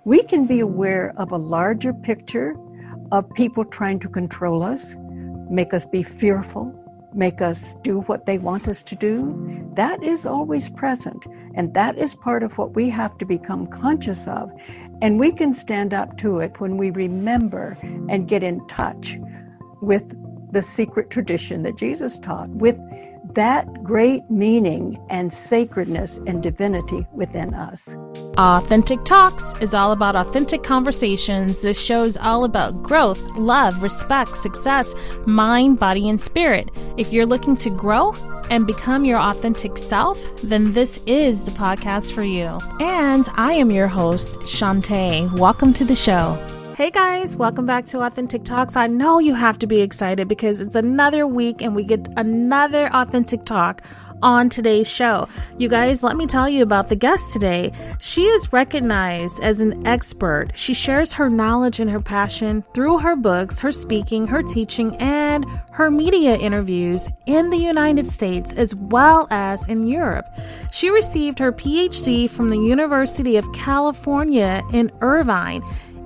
We can be aware of a larger picture of people trying to control us, make us be fearful, make us do what they want us to do. That is always present, and that is part of what we have to become conscious of. And we can stand up to it when we remember and get in touch with the secret tradition that Jesus taught, with that great meaning and sacredness and divinity within us. Authentic Talks is all about authentic conversations. This show is all about growth, love, respect, success, mind, body, and spirit. If you're looking to grow and become your authentic self, then this is the podcast for you. And I am your host, Shanta. Welcome to the show. Hey guys, welcome back to Authentic Talks. I know you have to be excited because it's another week and we get another authentic talk on today's show. You guys, let me tell you about the guest today. She is recognized as an expert. She shares her knowledge and her passion through her books, her speaking, her teaching, and her media interviews in the United States as well as in Europe. She received her Ph.D. from the University of California in Irvine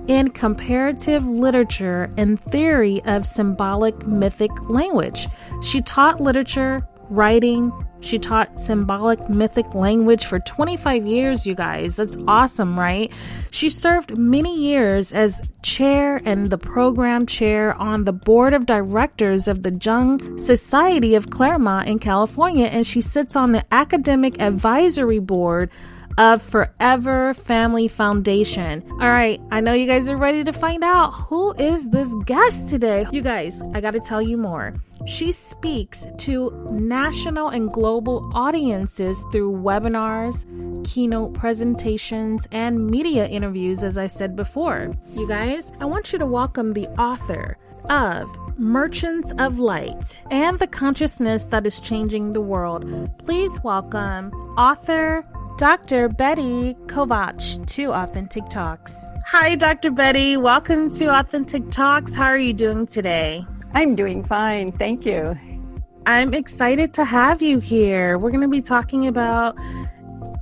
in Comparative Literature and Theory of Symbolic Mythic Language. She taught literature, writing. She taught symbolic mythic language for 25 years, you guys. That's awesome, right? She served many years as chair and the program chair on the board of directors of the Jung Society of Claremont in California, and she sits on the academic advisory board of Forever Family Foundation. All right, I know you guys are ready to find out who is this guest today. You guys, I got to tell you more. She speaks to national and global audiences through webinars, keynote presentations, and media interviews, as I said before. You guys, I want you to welcome the author of Merchants of Light and the Consciousness That Is Changing the World. Please welcome author Dr. Betty Kovacs to Authentic Talks. Hi, Dr. Betty. Welcome to Authentic Talks. How are you doing today? I'm doing fine. Thank you. I'm excited to have you here. We're going to be talking about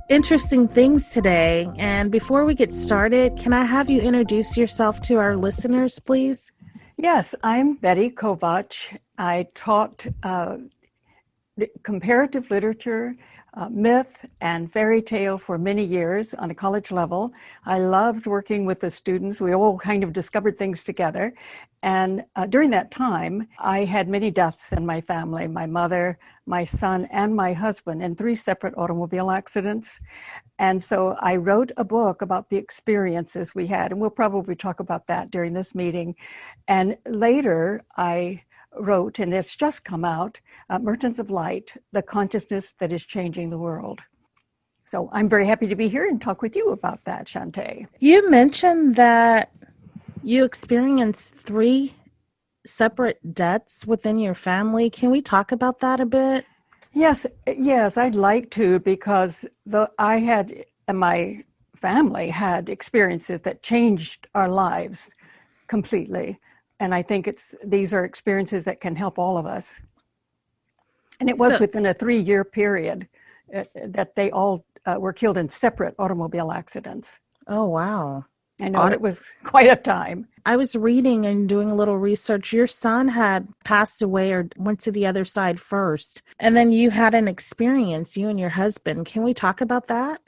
interesting things today. And before we get started, can I have you introduce yourself to our listeners, please? Yes, I'm Betty Kovacs. I taught comparative literature, myth and fairy tale for many years on a college level. I loved working with the students. We all kind of discovered things together. And during that time, I had many deaths in my family, my mother, my son, and my husband in 3 separate automobile accidents. And so I wrote a book about the experiences we had, and we'll probably talk about that during this meeting. And later I wrote, and it's just come out, Merchants of Light, the Consciousness That Is Changing the World. So I'm very happy to be here and talk with you about that, Shanta. You mentioned that you experienced 3 separate deaths within your family. Can we talk about that a bit? Yes, I'd like to, because I had, and my family had experiences that changed our lives completely. And I think these are experiences that can help all of us. And it was within a 3-year period that they all were killed in separate automobile accidents. Oh, wow. I know, it was quite a time. I was reading and doing a little research. Your son had passed away or went to the other side first. And then you had an experience, you and your husband. Can we talk about that?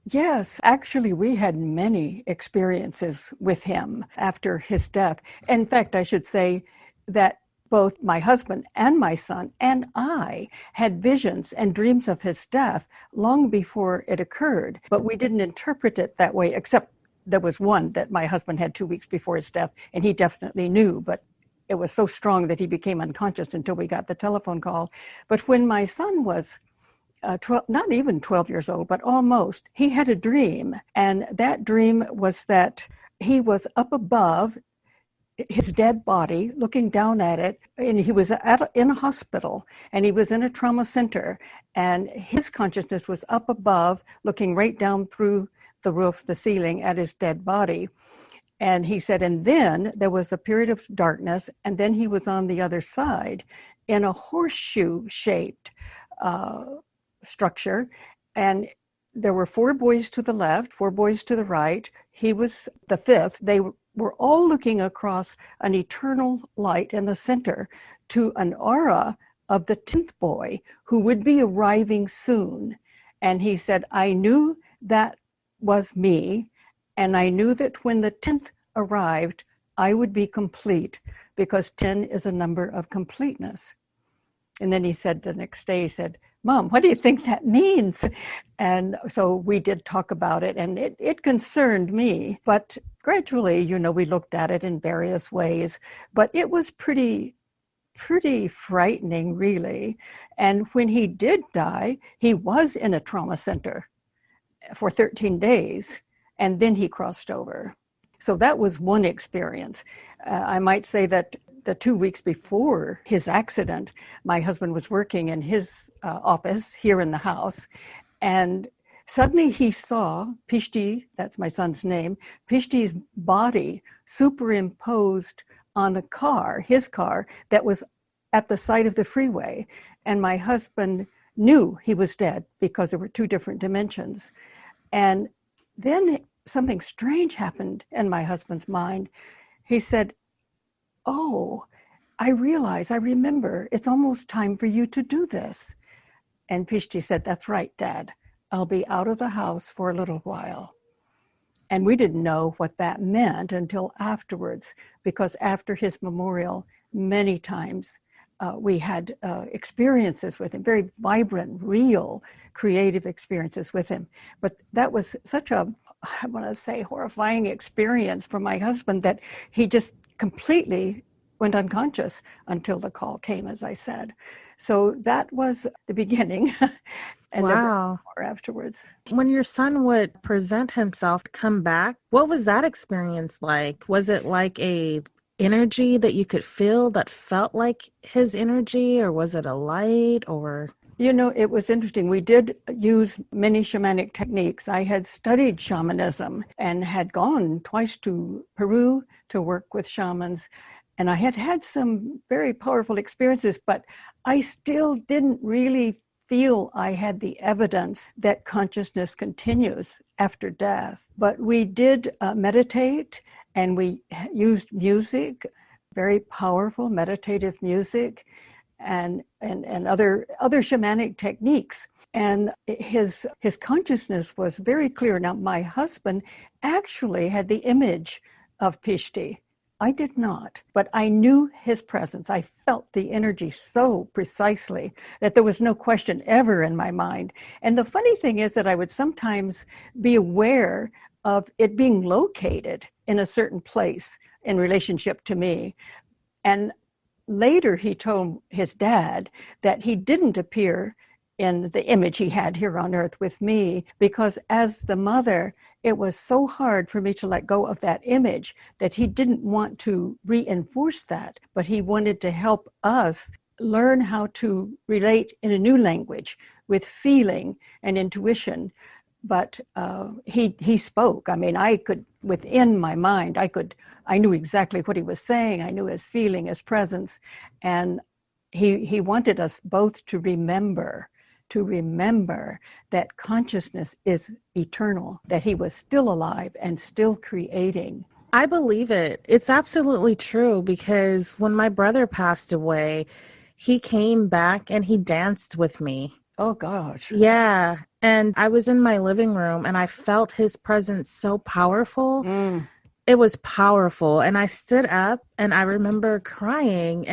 Yes, actually, we had many experiences with him after his death. In fact, I should say that both my husband and my son and I had visions and dreams of his death long before it occurred, but we didn't interpret it that way, except there was one that my husband had 2 weeks before his death, and he definitely knew, but it was so strong that he became unconscious until we got the telephone call. But when my son was 12, not even 12 years old, but almost, he had a dream. And that dream was that he was up above his dead body, looking down at it, and he was in a hospital, and he was in a trauma center, and his consciousness was up above, looking right down through the roof, the ceiling, at his dead body. And he said, and then there was a period of darkness, and then he was on the other side in a horseshoe-shaped structure, and there were 4 boys to the left, 4 boys to the right. He was the 5th. They were all looking across an eternal light in the center to an aura of the 10th boy who would be arriving soon. And he said, I knew that was me, and I knew that when the 10th arrived, I would be complete, because 10 is a number of completeness. And then he said the next day, he said, Mom, what do you think that means? And so we did talk about it, and it concerned me. But gradually, we looked at it in various ways. But it was pretty frightening, really. And when he did die, he was in a trauma center for 13 days, and then he crossed over. So that was one experience. I might say that the 2 weeks before his accident, my husband was working in his office here in the house, and suddenly he saw Ph.D., that's my son's name, Ph.D.'s body superimposed on a car, his car, that was at the side of the freeway. And my husband knew he was dead because there were 2 different dimensions. And then something strange happened in my husband's mind. He said, oh, I remember, it's almost time for you to do this. And Ph.D. said, that's right, Dad. I'll be out of the house for a little while. And we didn't know what that meant until afterwards, because after his memorial, many times we had experiences with him, very vibrant, real, creative experiences with him. But that was such a, I want to say, horrifying experience for my husband that he just completely went unconscious until the call came, as I said. So that was the beginning. And wow. More afterwards. When your son would present himself, come back, what was that experience like? Was it like a energy that you could feel that felt like his energy, or was it a light, or? It was interesting. We did use many shamanic techniques. I had studied shamanism and had gone twice to Peru to work with shamans. And I had had some very powerful experiences, but I still didn't really feel I had the evidence that consciousness continues after death. But we did meditate, and we used music, very powerful meditative music, and other shamanic techniques. And his consciousness was very clear. Now, my husband actually had the image of Ph.D. I did not, but I knew his presence. I felt the energy so precisely that there was no question ever in my mind. And the funny thing is that I would sometimes be aware of it being located in a certain place in relationship to me. And later he told his dad that he didn't appear in the image he had here on earth with me, because as the mother, it was so hard for me to let go of that image that he didn't want to reinforce that, but he wanted to help us learn how to relate in a new language with feeling and intuition. But he spoke. I mean, I could, within my mind, I knew exactly what he was saying. I knew his feeling, his presence. And he wanted us both to remember that consciousness is eternal, that he was still alive and still creating. I believe it. It's absolutely true, because when my brother passed away, he came back and he danced with me. Oh, gosh. Yeah. And I was in my living room and I felt his presence so powerful. It was powerful. And I stood up and I remember crying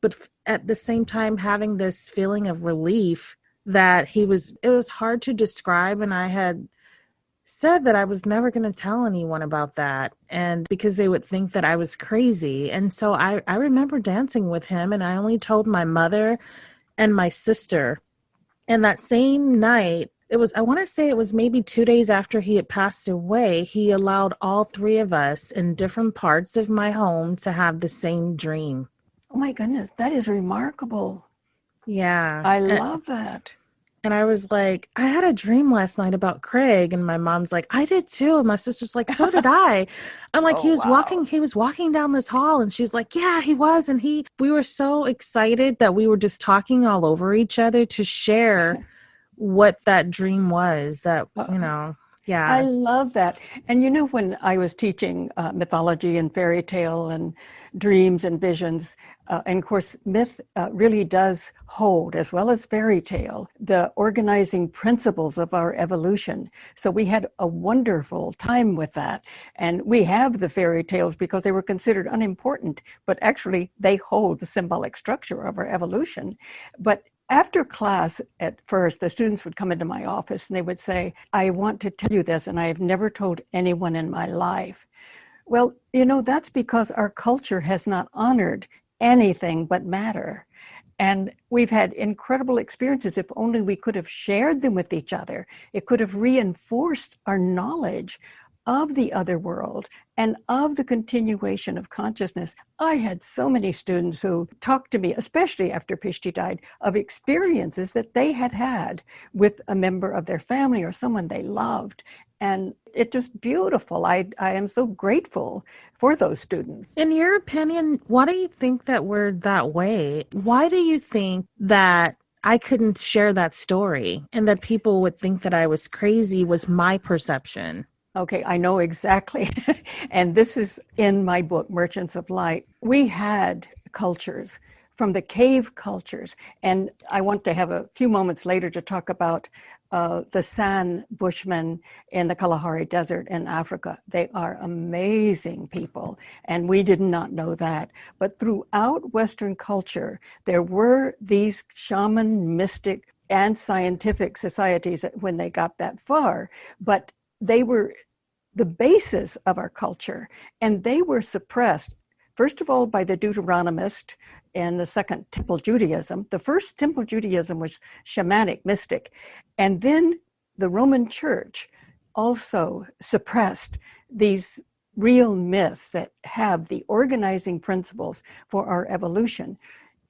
but at the same time having this feeling of relief that it was hard to describe. And I had said that I was never going to tell anyone about that, and because they would think that I was crazy. And so I remember dancing with him, and I only told my mother and my sister. And that same night, I want to say it was maybe 2 days after he had passed away, he allowed all 3 of us in different parts of my home to have the same dream. Oh my goodness, that is remarkable. Yeah. I love that. And I was like, I had a dream last night about Craig. And my mom's like, I did too. And my sister's like, so did I. I'm like, he was walking down this hall. And she's like, yeah, he was. And we were so excited that we were just talking all over each other to share what that dream was that, yeah. I love that. And when I was teaching mythology and fairy tale and dreams and visions, and of course, myth really does hold, as well as fairy tale, the organizing principles of our evolution. So we had a wonderful time with that. And we have the fairy tales because they were considered unimportant, but actually they hold the symbolic structure of our evolution. But after class, at first, the students would come into my office and they would say, I want to tell you this, and I have never told anyone in my life. Well, that's because our culture has not honored anything but matter. And we've had incredible experiences. If only we could have shared them with each other, it could have reinforced our knowledge of the other world and of the continuation of consciousness. I had so many students who talked to me, especially after Ph.D. died, of experiences that they had had with a member of their family or someone they loved. And it's just beautiful. I am so grateful for those students. In your opinion, why do you think that we're that way? Why do you think that I couldn't share that story and that people would think that I was crazy was my perception? Okay, I know exactly. And this is in my book, Merchants of Light. We had cultures from the cave cultures. And I want to have a few moments later to talk about the San Bushmen in the Kalahari Desert in Africa. They are amazing people, and we did not know that. But throughout Western culture, there were these shaman, mystic, and scientific societies when they got that far. But they were the basis of our culture, and they were suppressed, first of all, by the Deuteronomist and the Second Temple Judaism. The First Temple Judaism was shamanic, mystic, and then the Roman Church also suppressed these real myths that have the organizing principles for our evolution,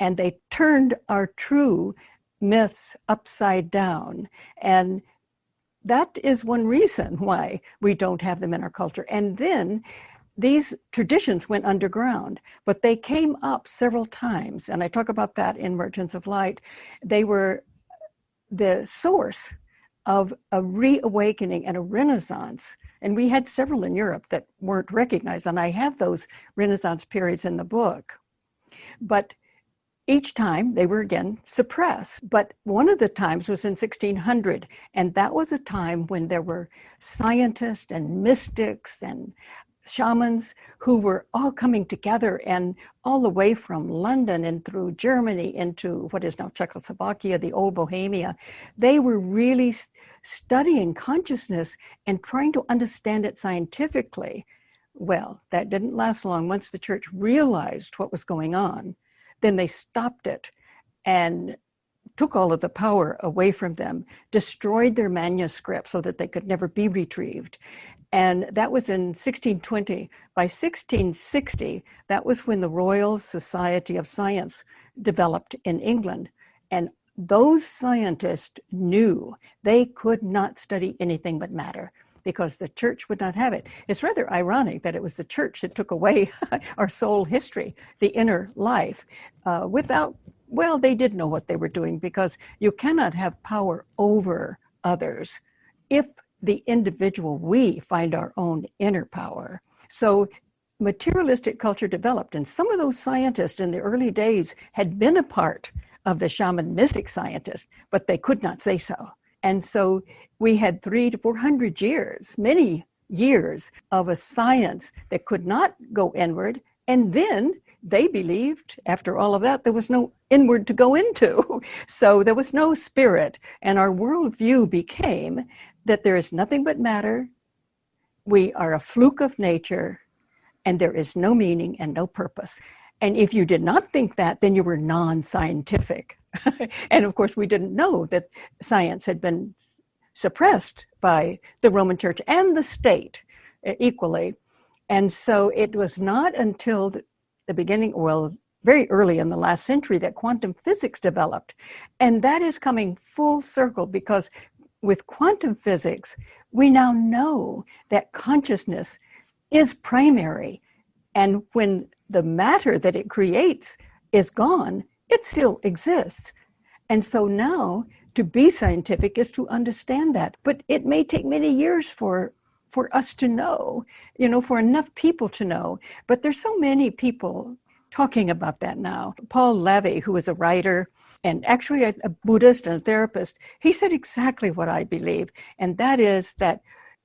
and they turned our true myths upside down. And that is one reason why we don't have them in our culture. And then these traditions went underground, but they came up several times. And I talk about that in Merchants of Light. They were the source of a reawakening and a renaissance. And we had several in Europe that weren't recognized. And I have those renaissance periods in the book. But each time they were again suppressed. But one of the times was in 1600. And that was a time when there were scientists and mystics and shamans who were all coming together, and all the way from London and through Germany into what is now Czechoslovakia, the old Bohemia. They were really studying consciousness and trying to understand it scientifically. Well, that didn't last long. Once the church realized what was going on, then they stopped it and took all of the power away from them, destroyed their manuscripts so that they could never be retrieved. And that was in 1620. By 1660, that was when the Royal Society of Science developed in England. And those scientists knew they could not study anything but matter, because the church would not have it. It's rather ironic that it was the church that took away our soul history, the inner life, they did know what they were doing, because you cannot have power over others if the individual, we find our own inner power. So materialistic culture developed, and some of those scientists in the early days had been a part of the shaman mystic scientists, but they could not say so. And so we had 300 to 400 years, many years of a science that could not go inward. And then they believed, after all of that, there was no inward to go into. So there was no spirit. And our worldview became that there is nothing but matter. We are a fluke of nature, and there is no meaning and no purpose. And if you did not think that, then you were non-scientific. And of course, we didn't know that science had been suppressed by the Roman Church and the state equally. And so it was not until the beginning, very early in the last century, that quantum physics developed. And that is coming full circle, because with quantum physics, we now know that consciousness is primary. And when the matter that it creates is gone, it still exists. And so now To be scientific is to understand that. But it may take many years for us to know, for enough people to know. But there's so many people talking about that now. Paul Levy, who was a writer and actually a Buddhist and a therapist, he said exactly what I believe. And that is that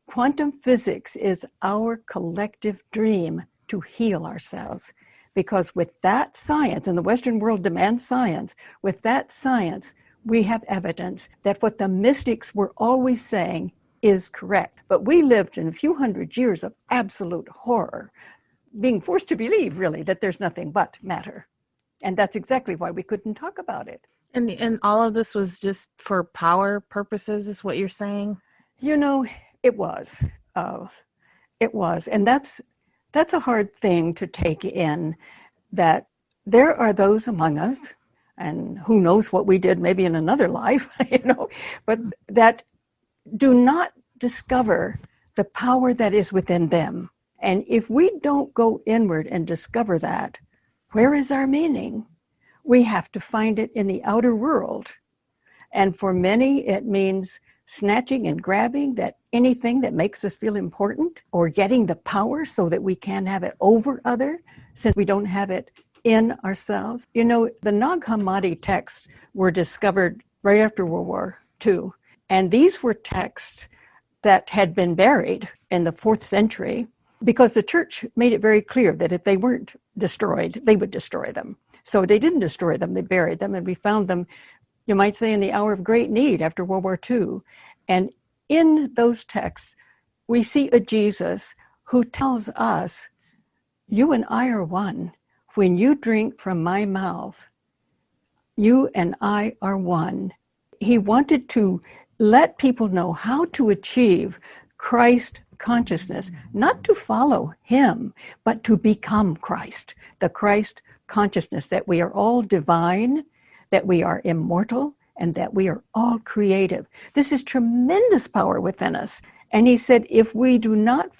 quantum physics is our collective dream to heal ourselves. Because with that science, and the Western world demands science, with that science, we have evidence that what the mystics were always saying is correct. But we lived in a few hundred years of absolute horror, being forced to believe, really, that there's nothing but matter. And that's exactly why we couldn't talk about it. And all of this was just for power purposes, is what you're saying? It was. It was. And that's a hard thing to take in, that there are those among us, and who knows what we did maybe in another life, but that do not discover the power that is within them. And if we don't go inward and discover that, where is our meaning? We have to find it in the outer world. And for many, it means snatching and grabbing that anything that makes us feel important, or getting the power so that we can have it over other, since we don't have it in ourselves. The Nag Hammadi texts were discovered right after World War II. And these were texts that had been buried in the 4th century, because the church made it very clear that if they weren't destroyed, they would destroy them. So they didn't destroy them, they buried them, and we found them, you might say, in the hour of great need after World War II. And in those texts, we see a Jesus who tells us, you and I are one. When you drink from my mouth, you and I are one. He wanted to let people know how to achieve Christ consciousness, not to follow him, but to become Christ, the Christ consciousness, that we are all divine, that we are immortal, and that we are all creative. This is tremendous power within us. And he said, if you do not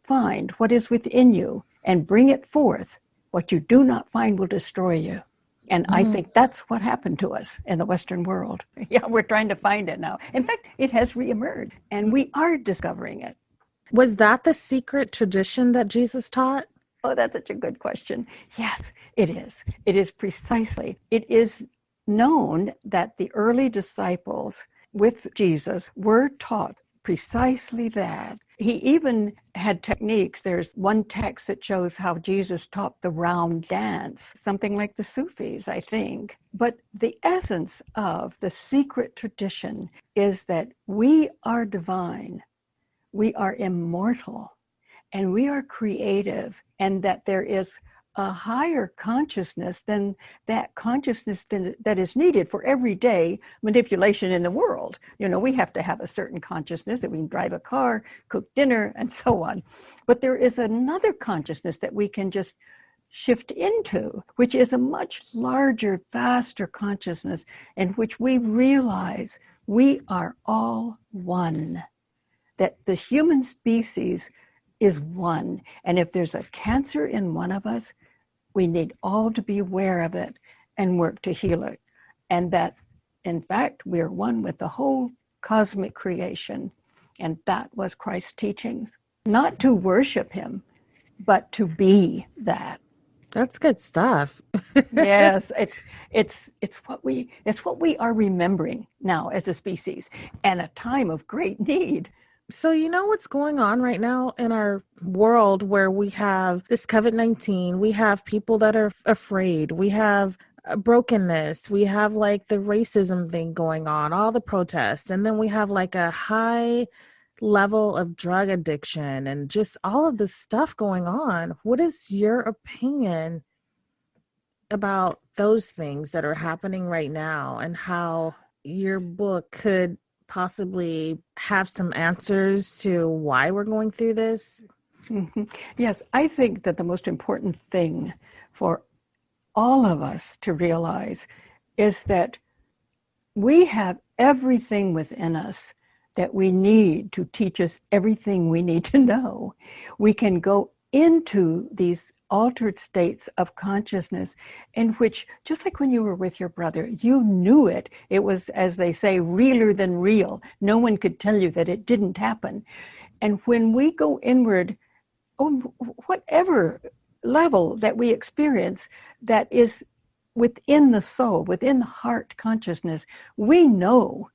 find what is within you and bring it forth, what you do not find will destroy you. And I think that's what happened to us in the Western world. Yeah, we're trying to find it now. In fact, it has reemerged, and we are discovering it. Was that the secret tradition that Jesus taught? Oh, that's such a good question. Yes, it is. It is precisely. It is known that the early disciples with Jesus were taught precisely that. He even had techniques. There's one text that shows how Jesus taught the round dance, something like the Sufis, I think. But the essence of the secret tradition is that we are divine, we are immortal, and we are creative, and that there is a higher consciousness than that consciousness that is needed for everyday manipulation in the world. We have to have a certain consciousness that we can drive a car, cook dinner, and so on. But there is another consciousness that we can just shift into, which is a much larger, vaster consciousness in which we realize we are all one, that the human species is one. And if there's a cancer in one of us, we need all to be aware of it and work to heal it. And that, in fact, we are one with the whole cosmic creation. And that was Christ's teachings. Not to worship him, but to be that. That's good stuff. Yes, it's what we are remembering now as a species, and a time of great need. So you know what's going on right now in our world, where we have this COVID-19, we have people that are afraid, we have brokenness, we have like the racism thing going on, all the protests, and then we have like a high level of drug addiction and just all of this stuff going on. What is your opinion about those things that are happening right now, and how your book could possibly have some answers to why we're going through this? Mm-hmm. Yes, I think that the most important thing for all of us to realize is that we have everything within us that we need to teach us everything we need to know. We can go into these altered states of consciousness in which, just like when you were with your brother, you knew it. It was, as they say, realer than real. No one could tell you that it didn't happen. And when we go inward, on whatever level that we experience that is within the soul, within the heart consciousness, we know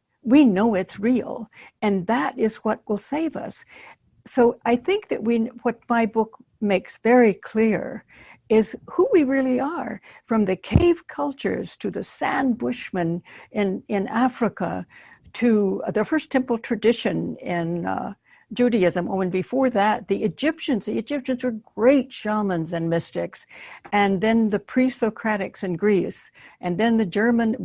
it's real. And that is what will save us. So I think that what my book makes very clear is who we really are, from the cave cultures to the sand bushmen in Africa, to the first temple tradition in Judaism. Oh, and before that, the Egyptians were great shamans and mystics. And then the pre-Socratics in Greece. And then the German,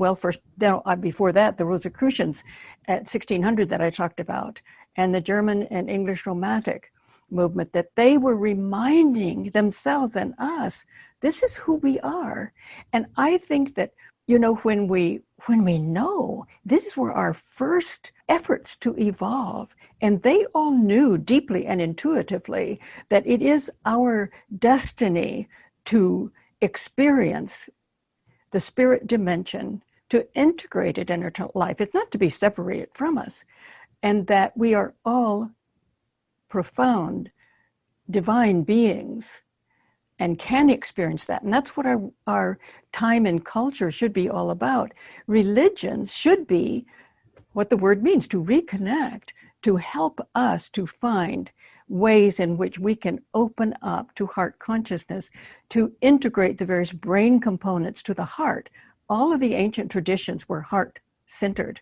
before that, the Rosicrucians at 1600 that I talked about, and the German and English Romantic movement, that they were reminding themselves and us, this is who we are. And I think that, when we know, this is where our first efforts to evolve, and they all knew deeply and intuitively that it is our destiny to experience the spirit dimension, to integrate it in our life. It's not to be separated from us, and that we are all profound divine beings and can experience that. And that's what our time and culture should be all about. Religions should be what the word means, to reconnect, to help us to find ways in which we can open up to heart consciousness, to integrate the various brain components to the heart. All of the ancient traditions were heart-centered,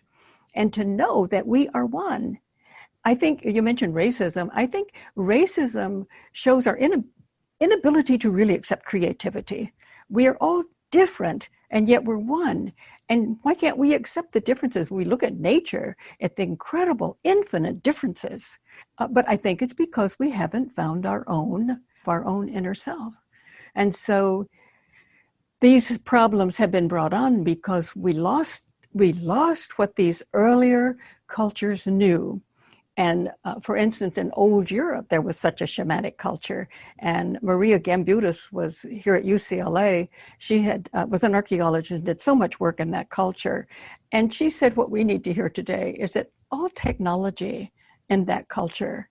and to know that we are one. I think you mentioned racism. I think racism shows our inability to really accept creativity. We are all different, and yet we're one. And why can't we accept the differences? We look at nature, at the incredible, infinite differences. But I think it's because we haven't found our own inner self. And so these problems have been brought on because we lost what these earlier cultures knew. And for instance, in old Europe, there was such a shamanic culture. And Maria Gambudis was here at UCLA. She was an archaeologist and did so much work in that culture. And she said what we need to hear today is that all technology in that culture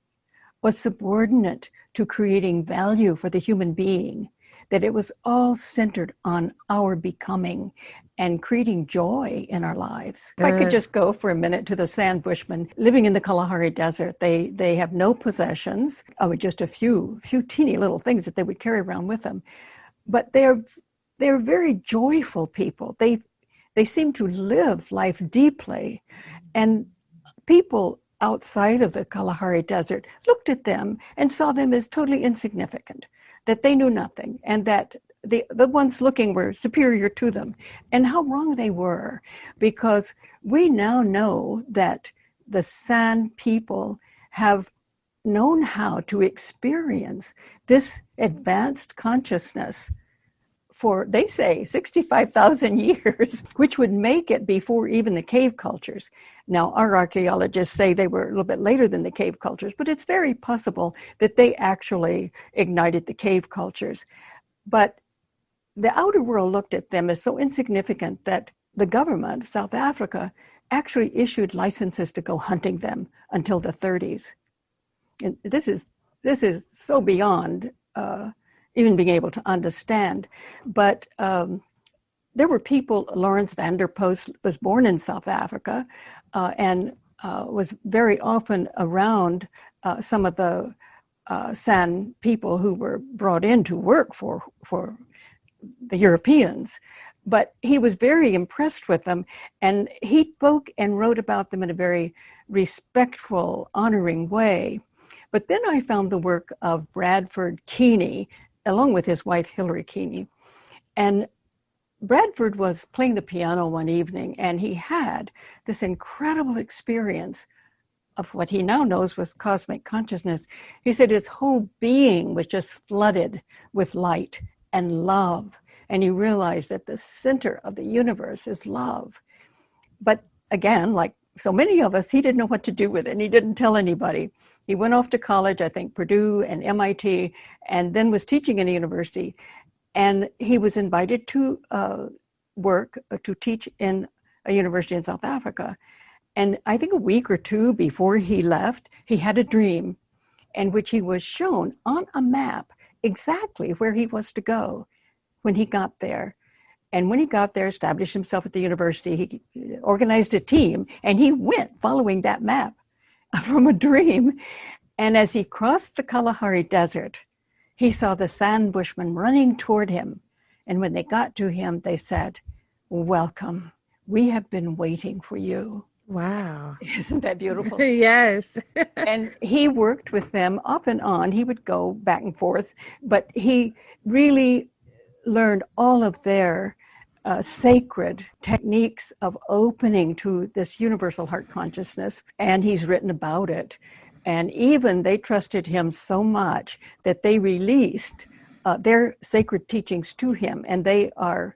was subordinate to creating value for the human being, that it was all centered on our becoming and creating joy in our lives. If I could just go for a minute to the sand bushmen living in the Kalahari Desert. They have no possessions, just a few teeny little things that they would carry around with them. But they're very joyful people. They seem to live life deeply. And people outside of the Kalahari Desert looked at them and saw them as totally insignificant, that they knew nothing, and that the ones looking were superior to them. And how wrong they were, because we now know that the San people have known how to experience this advanced consciousness for, they say, 65,000 years, which would make it before even the cave cultures. Now, our archaeologists say they were a little bit later than the cave cultures, but it's very possible that they actually ignited the cave cultures. But the outer world looked at them as so insignificant that the government of South Africa actually issued licenses to go hunting them until the 30s. And this is so beyond even being able to understand. But there were people, Lawrence van der Post was born in South Africa and was very often around some of the San people who were brought in to work for the Europeans. But he was very impressed with them, and he spoke and wrote about them in a very respectful, honoring way. But then I found the work of Bradford Keeney, along with his wife, Hilary Keeney. And Bradford was playing the piano one evening, and he had this incredible experience of what he now knows was cosmic consciousness. He said his whole being was just flooded with light and love. And he realized that the center of the universe is love. But again, like so many of us, he didn't know what to do with it, and he didn't tell anybody. He went off to college, I think Purdue and MIT, and then was teaching in a university. And he was invited to to teach in a university in South Africa. And I think a week or two before he left, he had a dream in which he was shown on a map exactly where he was to go when he got there. And when he got there, established himself at the university, he organized a team, and he went following that map from a dream. And as he crossed the Kalahari Desert, he saw the San Bushmen running toward him. And when they got to him, they said, "Welcome. We have been waiting for you." Wow. Isn't that beautiful? Yes. And he worked with them off and on. He would go back and forth, but he really learned all of their sacred techniques of opening to this universal heart consciousness. And he's written about it. And even they trusted him so much that they released their sacred teachings to him, and they are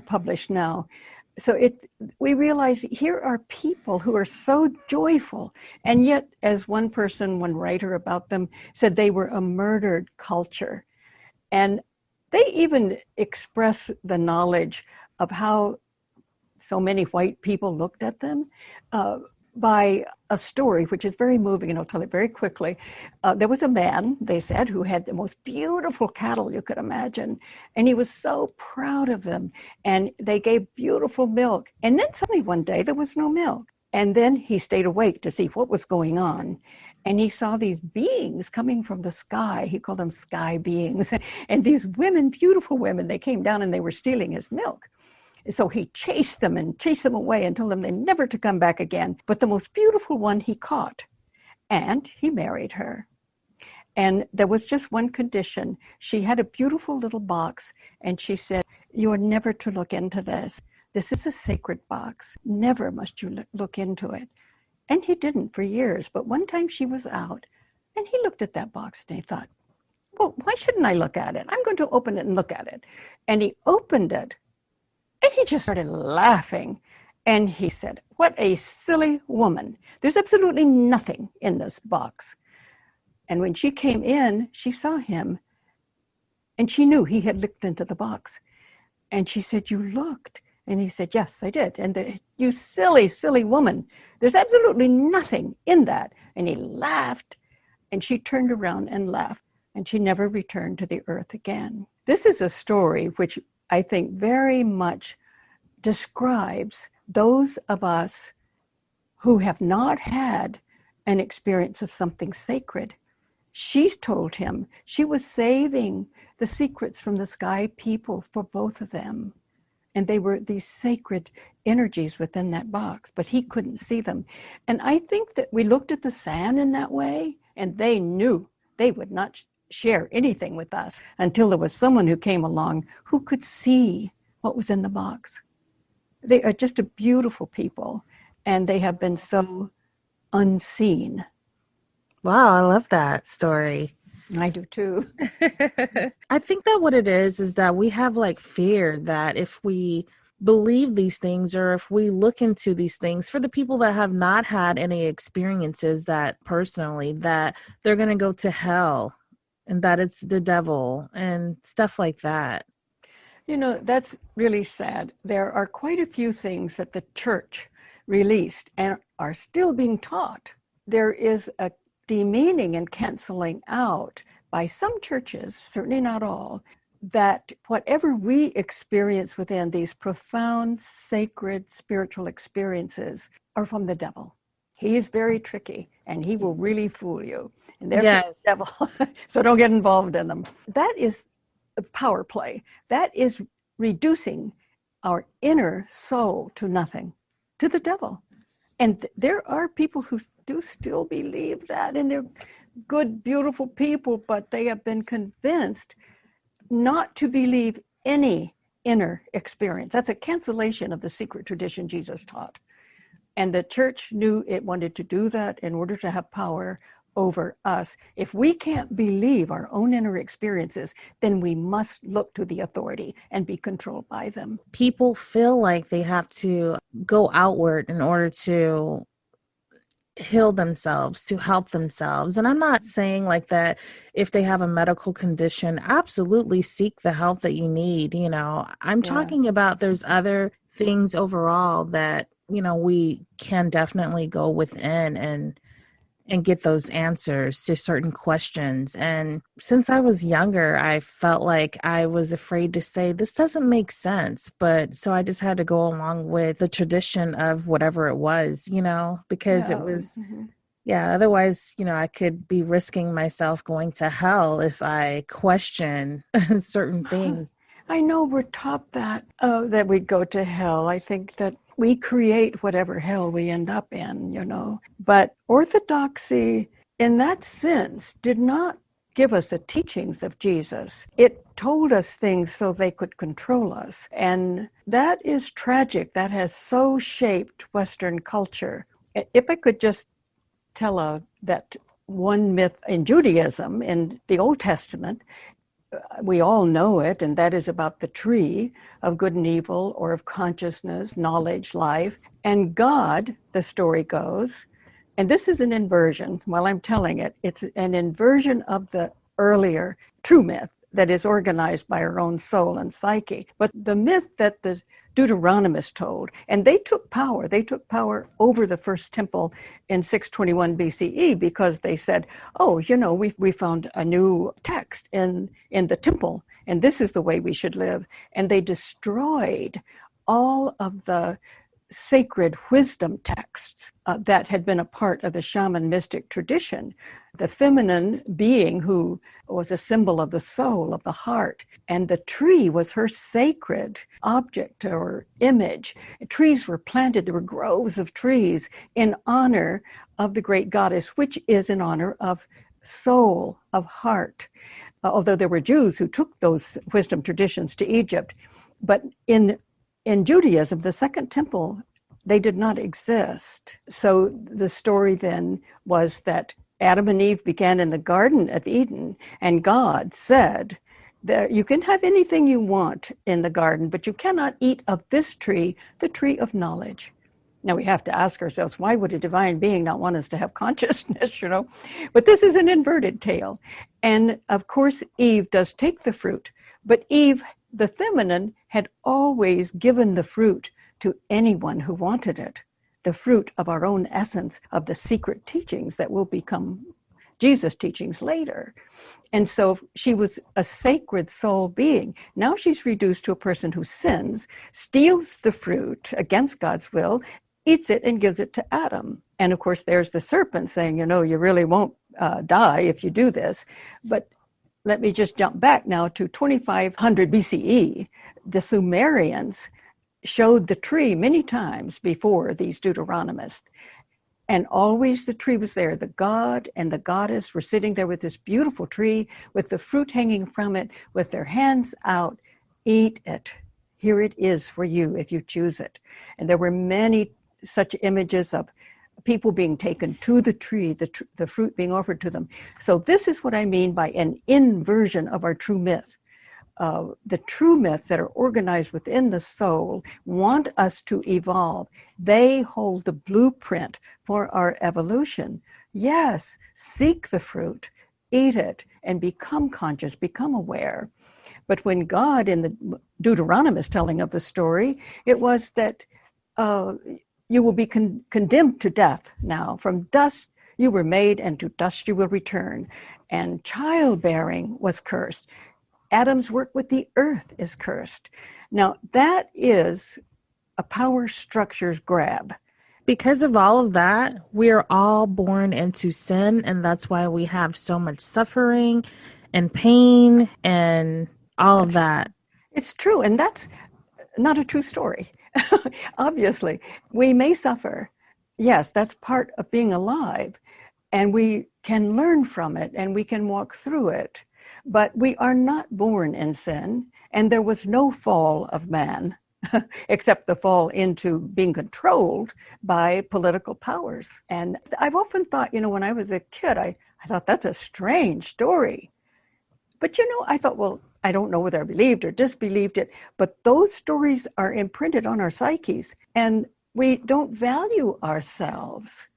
published now. So we realize here are people who are so joyful, and yet, as one writer about them said, they were a murdered culture. And they even express the knowledge of how so many white people looked at them by a story, which is very moving, and I'll tell it very quickly. There was a man, they said, who had the most beautiful cattle you could imagine, and he was so proud of them, and they gave beautiful milk. And then suddenly one day there was no milk. And then he stayed awake to see what was going on. And he saw these beings coming from the sky. He called them sky beings. And these women, beautiful women, they came down and they were stealing his milk. So he chased them away and told them they never to come back again. But the most beautiful one he caught, and he married her. And there was just one condition. She had a beautiful little box, and she said, "You are never to look into this. This is a sacred box. Never must you look into it." And he didn't for years. But one time she was out, and he looked at that box, and he thought, "Well, why shouldn't I look at it? I'm going to open it and look at it." And he opened it. And he just started laughing. And he said, "What a silly woman. There's absolutely nothing in this box." And when she came in, she saw him. And she knew he had looked into the box. And she said, "You looked?" And he said, "Yes, I did." And "You silly, silly woman. There's absolutely nothing in that." And he laughed. And she turned around and left. And she never returned to the earth again. This is a story which I think very much describes those of us who have not had an experience of something sacred. She's told him she was saving the secrets from the sky people for both of them. And they were these sacred energies within that box, but he couldn't see them. And I think that we looked at the sand in that way, and they knew they would not share anything with us until there was someone who came along who could see what was in the box. They are just a beautiful people, and they have been so unseen. Wow, I love that story. I do too. I think that what it is that we have like fear that if we believe these things or if we look into these things, for the people that have not had any experiences that personally, that they're going to go to hell and that it's the devil and stuff like that. You know, that's really sad. There are quite a few things that the church released and are still being taught. There is a demeaning and canceling out by some churches, certainly not all, that whatever we experience within these profound, sacred, spiritual experiences are from the devil. He is very tricky, and he will really fool you. And they're from the devil, so don't get involved in them. That is a power play. That is reducing our inner soul to nothing, to the devil. And there are people who do still believe that, and they're good, beautiful people, but they have been convinced not to believe any inner experience. That's a cancellation of the secret tradition Jesus taught. And the church knew it wanted to do that in order to have power over us. If we can't believe our own inner experiences, then we must look to the authority and be controlled by them. People feel like they have to go outward in order to heal themselves, to help themselves. And I'm not saying like that if they have a medical condition, absolutely seek the help that you need. I'm talking about there's other things overall that, we can definitely go within and get those answers to certain questions. And since I was younger, I felt like I was afraid to say, this doesn't make sense. But so I just had to go along with the tradition of whatever it was, because it was, otherwise, I could be risking myself going to hell if I question certain things. I know we're taught that we'd go to hell. I think that we create whatever hell we end up in. But orthodoxy, in that sense, did not give us the teachings of Jesus. It told us things so they could control us. And that is tragic. That has so shaped Western culture. If I could just tell that one myth in Judaism, in the Old Testament, we all know it, and that is about the tree of good and evil, or of consciousness, knowledge, life. And God, the story goes, and this is an inversion, while I'm telling it, it's an inversion of the earlier true myth that is organized by our own soul and psyche. But the myth that the Deuteronomists told, and they took power over the first temple in 621 BCE because they said, we found a new text in the temple, and this is the way we should live. And they destroyed all of the sacred wisdom texts that had been a part of the shaman mystic tradition. The feminine being who was a symbol of the soul, of the heart, and the tree was her sacred object or image. Trees were planted, there were groves of trees in honor of the great goddess, which is in honor of soul, of heart. Although there were Jews who took those wisdom traditions to Egypt, but in Judaism, the second temple, they did not exist. So the story then was that Adam and Eve began in the Garden of Eden, and God said that you can have anything you want in the garden, but you cannot eat of this tree, the tree of knowledge. Now we have to ask ourselves, why would a divine being not want us to have consciousness, But this is an inverted tale. And of course, Eve does take the fruit, but Eve, the feminine, had always given the fruit to anyone who wanted it, the fruit of our own essence, of the secret teachings that will become Jesus' teachings later. And so she was a sacred soul being. Now she's reduced to a person who sins, steals the fruit against God's will, eats it and gives it to Adam. And of course, there's the serpent saying, you really won't die if you do this. But let me just jump back now to 2500 BCE. The Sumerians showed the tree many times before these Deuteronomists. And always the tree was there. The god and the goddess were sitting there with this beautiful tree with the fruit hanging from it, with their hands out. Eat it. Here it is for you if you choose it. And there were many such images of people being taken to the tree, the fruit being offered to them. So this is what I mean by an inversion of our true myth. The true myths that are organized within the soul want us to evolve. They hold the blueprint for our evolution. Yes, seek the fruit, eat it, and become conscious, become aware. But when God, in the Deuteronomist telling of the story, it was that you will be condemned to death now. From dust you were made, and to dust you will return. And childbearing was cursed. Adam's work with the earth is cursed. Now, that is a power structure's grab. Because of all of that, we're all born into sin, and that's why we have so much suffering and pain and all of that. It's true, and that's not a true story. Obviously, we may suffer. Yes, that's part of being alive, and we can learn from it, and we can walk through it. But we are not born in sin, and there was no fall of man, except the fall into being controlled by political powers. And I've often thought, when I was a kid, I thought that's a strange story. But, I thought, well, I don't know whether I believed or disbelieved it, but those stories are imprinted on our psyches, and we don't value ourselves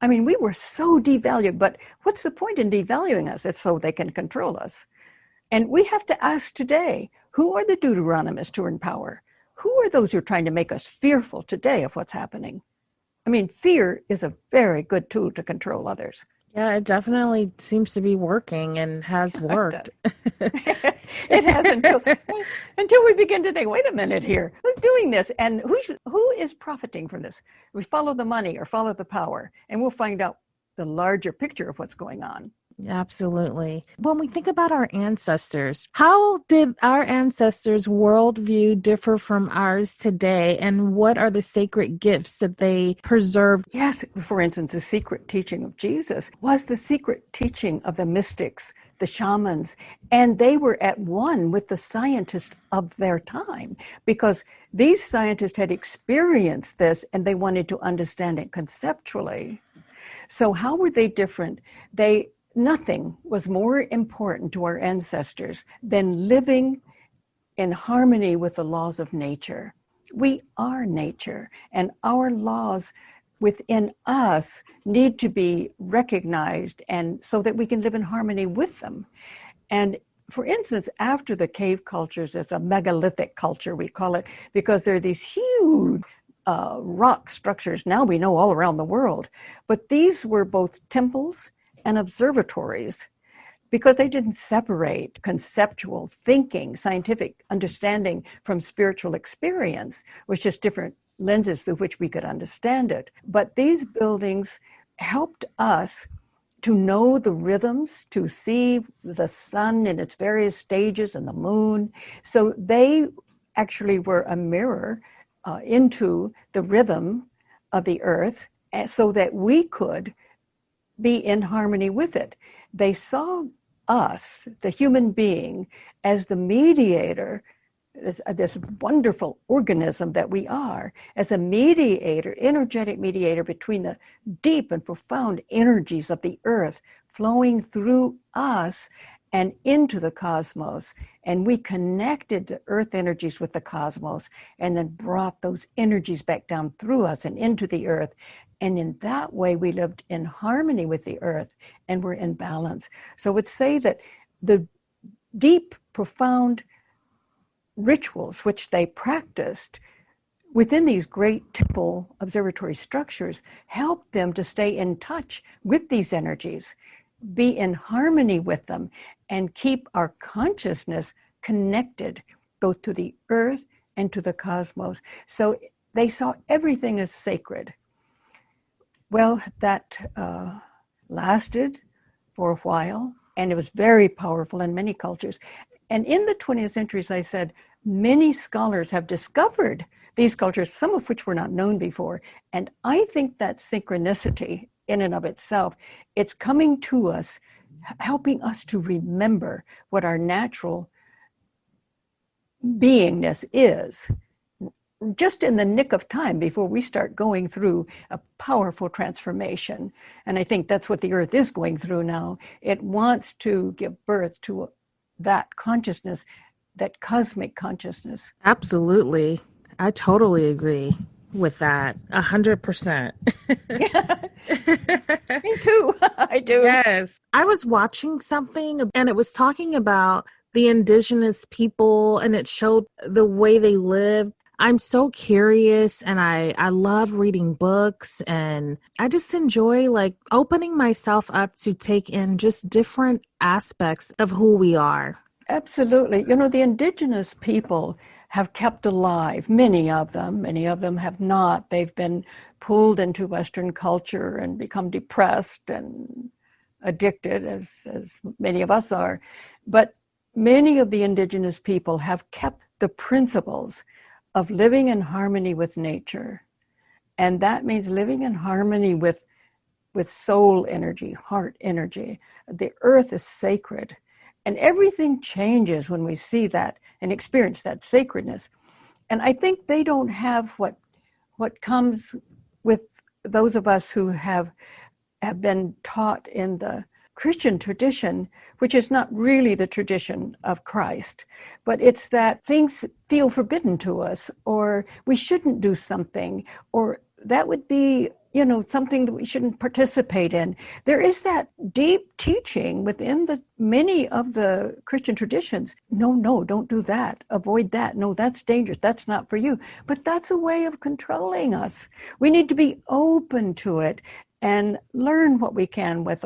I mean, we were so devalued, but what's the point in devaluing us? It's so they can control us. And we have to ask today, who are the Deuteronomists who are in power? Who are those who are trying to make us fearful today of what's happening? I mean, fear is a very good tool to control others. Yeah, it definitely seems to be working and has worked. It has until we begin to think, wait a minute here, who's doing this? And who is profiting from this? We follow the money or follow the power, and we'll find out the larger picture of what's going on. Absolutely. When we think about our ancestors, how did our ancestors' worldview differ from ours today? And what are the sacred gifts that they preserved? Yes, for instance, the secret teaching of Jesus was the secret teaching of the mystics, the shamans, and they were at one with the scientists of their time because these scientists had experienced this and they wanted to understand it conceptually. So how were they different? Nothing was more important to our ancestors than living in harmony with the laws of nature. We are nature, and our laws within us need to be recognized and so that we can live in harmony with them. And for instance, after the cave cultures, it's a megalithic culture, we call it, because there are these huge rock structures now we know all around the world. But these were both temples and observatories because they didn't separate conceptual thinking, scientific understanding from spiritual experience, was just different lenses through which we could understand it. But these buildings helped us to know the rhythms, to see the sun in its various stages and the moon. So they actually were a mirror into the rhythm of the earth so that we could be in harmony with it. They saw us, the human being, as the mediator, this wonderful organism that we are, as a mediator, energetic mediator between the deep and profound energies of the earth flowing through us and into the cosmos. And we connected the earth energies with the cosmos and then brought those energies back down through us and into the earth. And in that way, we lived in harmony with the earth and were in balance. So I would say that the deep, profound rituals which they practiced within these great temple observatory structures helped them to stay in touch with these energies, be in harmony with them, and keep our consciousness connected both to the earth and to the cosmos. So they saw everything as sacred. Well, that lasted for a while, and it was very powerful in many cultures. And in the 20th century, as I said, many scholars have discovered these cultures, some of which were not known before. And I think that synchronicity in and of itself, it's coming to us, helping us to remember what our natural beingness is, just in the nick of time before we start going through a powerful transformation. And I think that's what the earth is going through now. It wants to give birth to that consciousness, that cosmic consciousness. Absolutely. I totally agree with that. 100%. Me too. I do. Yes. I was watching something and it was talking about the indigenous people and it showed the way they live. I'm so curious and I love reading books and I just enjoy like opening myself up to take in just different aspects of who we are. Absolutely. You know, the indigenous people have kept alive, many of them have not. They've been pulled into Western culture and become depressed and addicted, as many of us are. But many of the indigenous people have kept the principles of living in harmony with nature. And that means living in harmony with soul energy, heart energy. The earth is sacred. And everything changes when we see that and experience that sacredness. And I think they don't have what comes with those of us who have been taught in the Christian tradition, which is not really the tradition of Christ, but it's that things feel forbidden to us, or we shouldn't do something, or that would be something that we shouldn't participate in. There is that deep teaching within many of the Christian traditions. No, don't do that. Avoid that. No, that's dangerous. That's not for you. But that's a way of controlling us. We need to be open to it and learn what we can with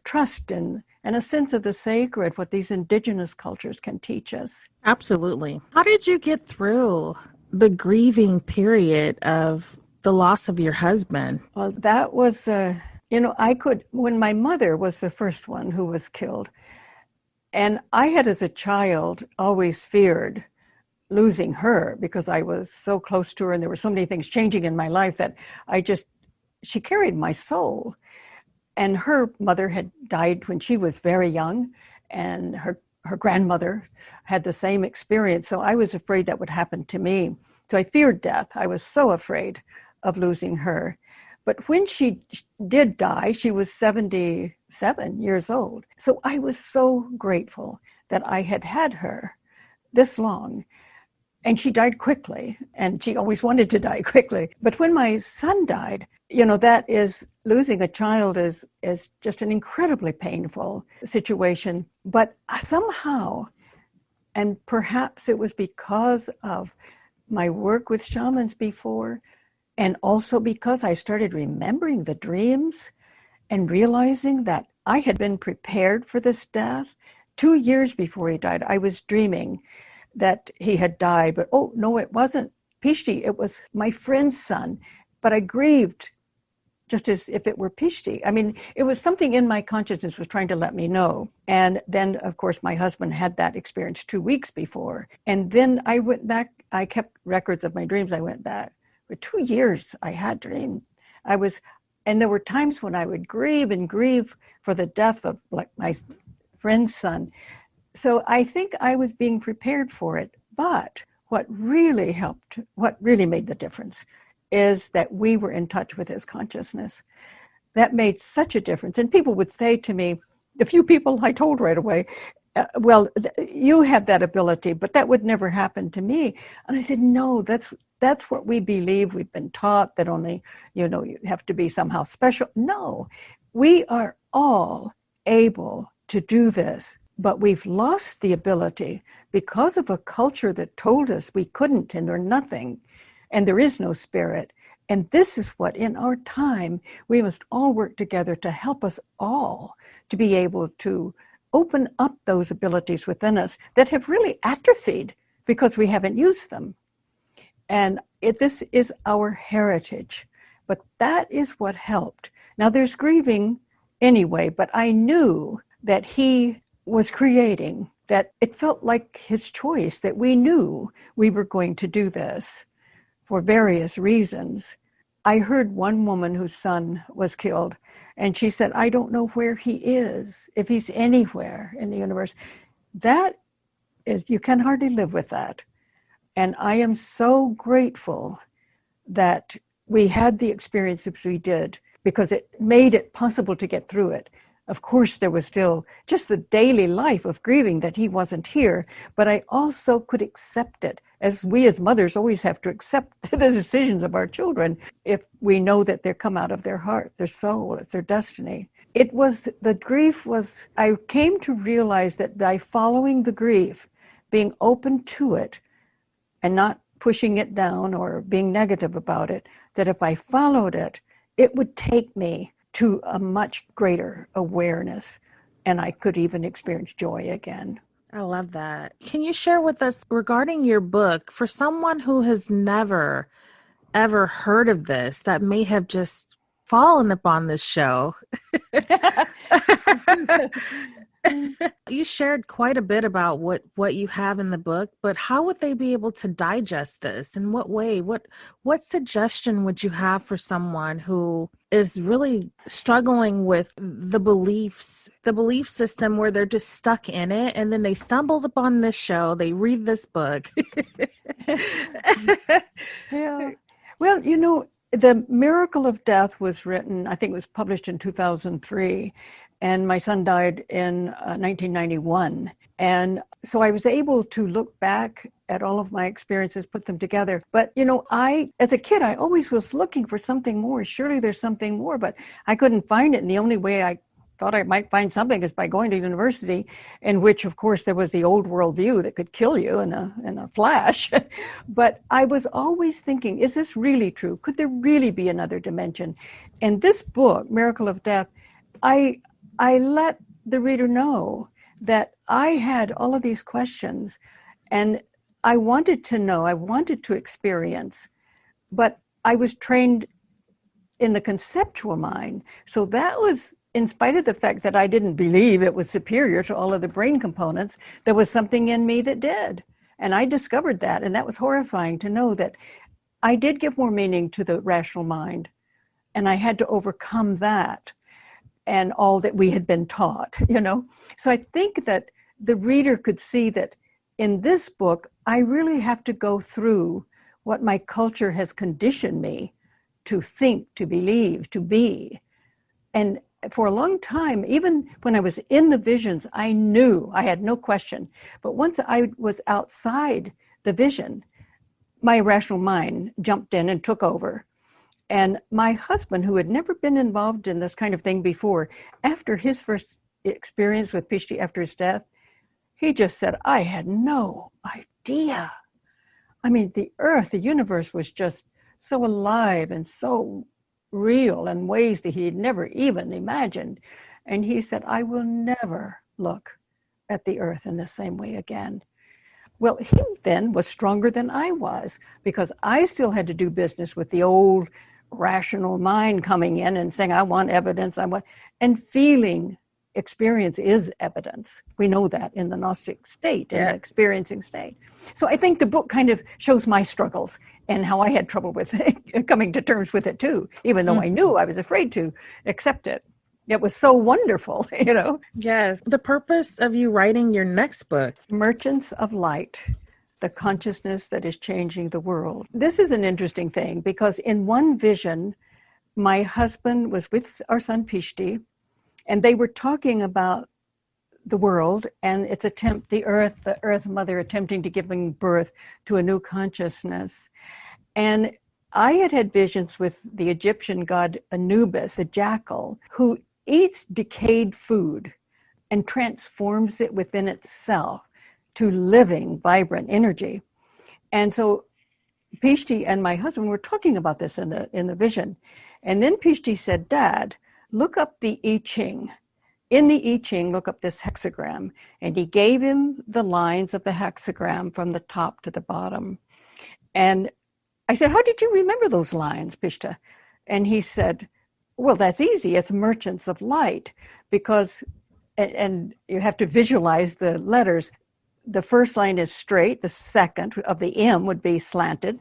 trust and a sense of the sacred, what these indigenous cultures can teach us. Absolutely. How did you get through the grieving period of the loss of your husband? Well, that was, when my mother was the first one who was killed, and I had as a child always feared losing her because I was so close to her and there were so many things changing in my life that she carried my soul. And her mother had died when she was very young, and her grandmother had the same experience. So I was afraid that would happen to me. So I feared death. I was so afraid of losing her. But when she did die, she was 77 years old. So I was so grateful that I had her this long. And she died quickly, and she always wanted to die quickly. But when my son died, that is, losing a child is just an incredibly painful situation. But somehow, and perhaps it was because of my work with shamans before, and also because I started remembering the dreams and realizing that I had been prepared for this death. 2 years before he died, I was dreaming that he had died, but oh no, it wasn't Ph.D., it was my friend's son. But I grieved just as if it were Ph.D. I mean, it was something in my consciousness was trying to let me know. And then, of course, my husband had that experience 2 weeks before. And then I went back, I kept records of my dreams. I went back. For 2 years, I had dreams. And there were times when I would grieve for the death of like my friend's son. So I think I was being prepared for it. But what really helped, what really made the difference is that we were in touch with his consciousness. That made such a difference. And people would say to me, the few people I told right away, well, you have that ability, but that would never happen to me. And I said, no, that's what we believe. We've been taught that only, you have to be somehow special. No, we are all able to do this, but we've lost the ability because of a culture that told us we couldn't and are nothing, and there is no spirit. And this is what, in our time, we must all work together to help us all to be able to open up those abilities within us that have really atrophied because we haven't used them. And this is our heritage. But that is what helped. Now, there's grieving anyway, but I knew that he was creating, that it felt like his choice, that we knew we were going to do this for various reasons. I heard one woman whose son was killed, and she said, I don't know where he is, if he's anywhere in the universe. That is, you can hardly live with that. And I am so grateful that we had the experiences we did, because it made it possible to get through it. Of course, there was still just the daily life of grieving that he wasn't here, but I also could accept it, as we as mothers always have to accept the decisions of our children if we know that they come out of their heart, their soul, it's their destiny. The grief was, I came to realize that by following the grief, being open to it and not pushing it down or being negative about it, that if I followed it, it would take me to a much greater awareness, and I could even experience joy again. I love that. Can you share with us regarding your book, for someone who has never, ever heard of this, that may have just fallen upon this show? You shared quite a bit about what you have in the book, but how would they be able to digest this? In what way? What suggestion would you have for someone who is really struggling with the belief system where they're just stuck in it, and then they stumbled upon this show, they read this book? Yeah. Well, The Miracle of Death was written, I think it was published in 2003. and my son died in 1991. And so I was able to look back at all of my experiences, put them together. But, as a kid, I always was looking for something more. Surely there's something more, but I couldn't find it. And the only way I thought I might find something is by going to university, in which, of course, there was the old world view that could kill you in a flash. But I was always thinking, is this really true? Could there really be another dimension? And this book, Miracle of Death, I let the reader know that I had all of these questions, and I wanted to know, I wanted to experience, but I was trained in the conceptual mind. So that was, in spite of the fact that I didn't believe it was superior to all of the brain components, there was something in me that did. And I discovered that, and that was horrifying to know that I did give more meaning to the rational mind, and I had to overcome that and all that we had been taught, So I think that the reader could see that in this book, I really have to go through what my culture has conditioned me to think, to believe, to be. And for a long time, even when I was in the visions, I knew, I had no question. But once I was outside the vision, my rational mind jumped in and took over. And my husband, who had never been involved in this kind of thing before, after his first experience with Ph.D. after his death, he just said, I had no idea. I mean, the earth, the universe was just so alive and so real in ways that he had never even imagined. And he said, I will never look at the earth in the same way again. Well, he then was stronger than I was, because I still had to do business with the old rational mind coming in and saying, I want evidence, and feeling experience is evidence. We know that in the Gnostic state, in the experiencing state. So I think the book kind of shows my struggles and how I had trouble with coming to terms with it too, even though I knew I was afraid to accept it. It was so wonderful, Yes. The purpose of you writing your next book. Merchants of Light, the consciousness that is changing the world. This is an interesting thing, because in one vision, my husband was with our son Ph.D., and they were talking about the world and its attempt, the earth mother attempting to give birth to a new consciousness. And I had visions with the Egyptian god Anubis, a jackal, who eats decayed food and transforms it within itself to living, vibrant energy. And so Ph.D. and my husband were talking about this in the vision. And then Ph.D. said, Dad, look up the I Ching. In the I Ching, look up this hexagram. And he gave him the lines of the hexagram from the top to the bottom. And I said, how did you remember those lines, Pishta? And he said, well, that's easy. It's merchants of light, because, and you have to visualize the letters. The first line is straight. The second of the M would be slanted,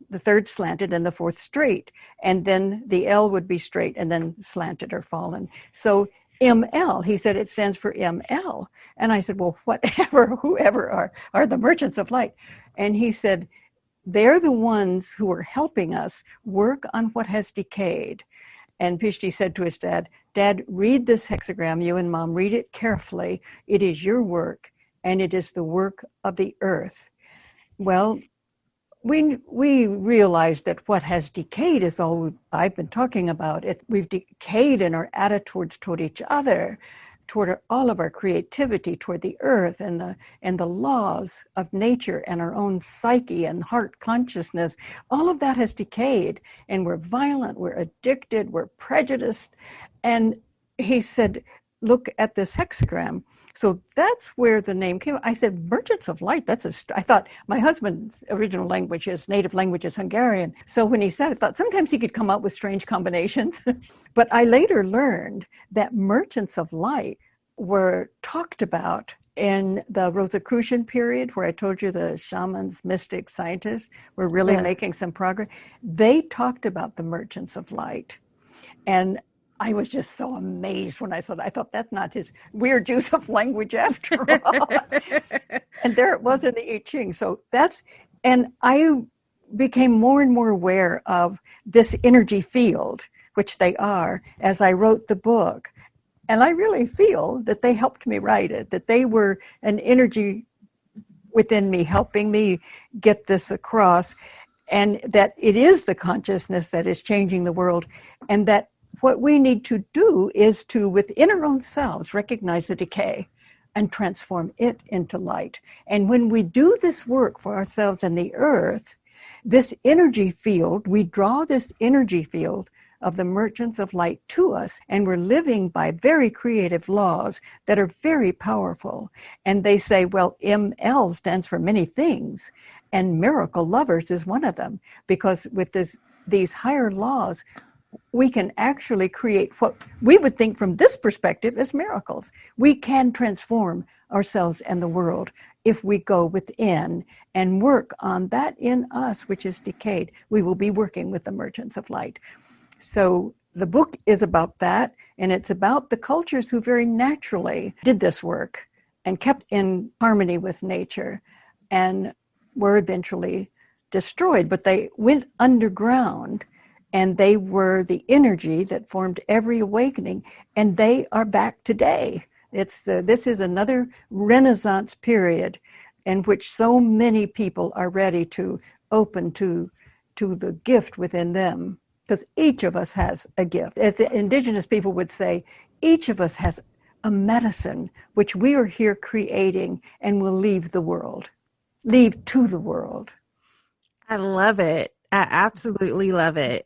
the third slanted, and the fourth straight. And then the L would be straight and then slanted or fallen. So ML, he said, it stands for ML. And I said, well, whoever are the merchants of light. And he said, they're the ones who are helping us work on what has decayed. And Ph.D. said to his dad, Dad, read this hexagram, you and Mom, read it carefully. It is your work, and it is the work of the earth. Well, we realized that what has decayed is all I've been talking about. We've decayed in our attitudes toward each other, toward all of our creativity, toward the earth and the laws of nature and our own psyche and heart consciousness. All of that has decayed, and we're violent, we're addicted, we're prejudiced. And he said, look at this hexagram. So that's where the name came. I said, Merchants of Light, I thought my husband's original language, his native language is Hungarian. So when he said it, I thought sometimes he could come up with strange combinations. But I later learned that Merchants of Light were talked about in the Rosicrucian period, where I told you the shamans, mystics, scientists were really making some progress. They talked about the Merchants of Light. And I was just so amazed when I saw that. I thought, that's not his weird use of language after all. And there it was in the I Ching. So and I became more and more aware of this energy field, which they are, as I wrote the book. And I really feel that they helped me write it, that they were an energy within me, helping me get this across, and that it is the consciousness that is changing the world, and that what we need to do is to, within our own selves, recognize the decay and transform it into light. And when we do this work for ourselves and the earth, this energy field, we draw this energy field of the merchants of light to us, and we're living by very creative laws that are very powerful. And they say, well, ML stands for many things, and miracle lovers is one of them, because with these higher laws, we can actually create what we would think from this perspective as miracles. We can transform ourselves and the world if we go within and work on that in us which is decayed. We will be working with the merchants of light. So the book is about that, and it's about the cultures who very naturally did this work and kept in harmony with nature and were eventually destroyed. But they went underground, and they were the energy that formed every awakening, and they are back today. This is another Renaissance period in which so many people are ready to open to the gift within them. Because each of us has a gift. As the indigenous people would say, each of us has a medicine which we are here creating and will leave to the world. I love it. I absolutely love it.